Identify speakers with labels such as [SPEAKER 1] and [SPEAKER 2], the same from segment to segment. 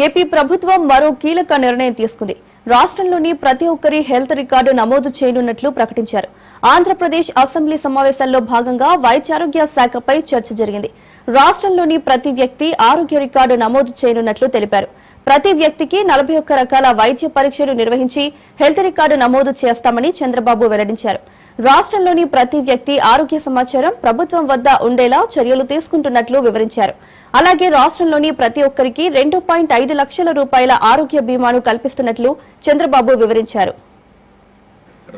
[SPEAKER 1] AP ప్రభుత్వం మరో కీలక నిర్ణయం తీసుకుంది. రాష్ట్రంలోని ప్రతి ఒక్కరి హెల్త్ రికార్డు నమోదు చేయనున్నట్లు ప్రకటించారు. ఆంధ్రప్రదేశ్ అసెంబ్లీ సమావేశాల్లో భాగంగా వైద్యారోగ్య శాఖపై చర్చ జరిగింది. రాష్ట్రంలోని ప్రతి వ్యక్తి ఆరోగ్య రికార్డు నమోదు చేయనున్నట్లు తెలిపారు. ప్రతి వ్యక్తికి 41 రకాల వైద్య పరీక్షలు నిర్వహించి హెల్త్ రికార్డు నమోదు చేస్తామని చంద్రబాబు వెల్లడించారు. రాష్ట్రంలోని ప్రతి వ్యక్తి ఆరోగ్య సమాచారం ప్రభుత్వం వద్ద ఉండేలా చర్యలు తీసుకుంటున్నట్లు వివరించారు. అలాగే రాష్ట్రంలోని ప్రతి ఒక్కరికి 2.5 లక్షల రూపాయల ఆరోగ్య బీమాను కల్పిస్తున్నట్లు చంద్రబాబు వివరించారు.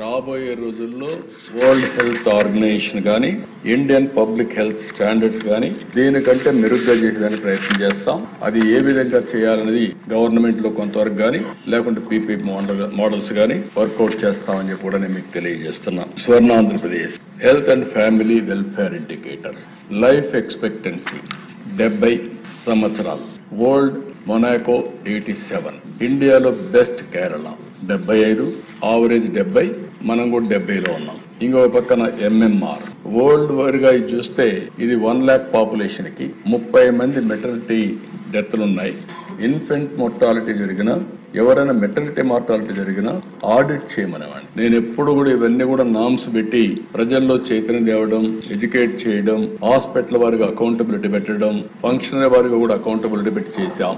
[SPEAKER 2] రాబోయే రోజుల్లో వరల్డ్ హెల్త్ ఆర్గనైజేషన్ గానీ ఇండియన్ పబ్లిక్ హెల్త్ స్టాండర్డ్స్ గానీ దీనికంటే మెరుగ్గా చేసేదానికి ప్రయత్నం చేస్తాం. అది ఏ విధంగా చేయాలనేది గవర్నమెంట్ లో కొంతవరకు గానీ లేకుంటే పీపీ మోడల్స్ గానీ వర్కౌట్ చేస్తామని చెప్పి కూడా నేను మీకు తెలియజేస్తున్నాను. Swarnandhra Pradesh health and family welfare indicators life expectancy 70 సంవత్సరాలు, వరల్డ్ మొనాకో 87, ఇండియాలో బెస్ట్ కేరళ 75, ఆవరేజ్ 70, మనం కూడా 70లో ఉన్నాం. ఇంకో పక్కన ఎంఎంఆర్ వరల్డ్ వైడ్ గా చూస్తే ఇది 1 lakh పాపులేషన్ కి 30 మంది మెటర్నిటీ డెత్లు ఉన్నాయి. ఇన్ఫెంట్ మోర్టాలిటీ జరిగిన ఎవరైనా మెటర్నిటీ మార్టాలిటీ జరిగినా ఆడిట్ చేయమనేవాడిని. నేను ఎప్పుడు కూడా ఇవన్నీ కూడా నామ్స్ పెట్టి ప్రజల్లో చైతన్యం తేవడం, ఎడ్యుకేట్ చేయడం, హాస్పిటల్ వారికి అకౌంటబిలిటీ పెట్టడం, ఫంక్షనరీ వారికి కూడా అకౌంటబిలిటీ పెట్టి చేశాం.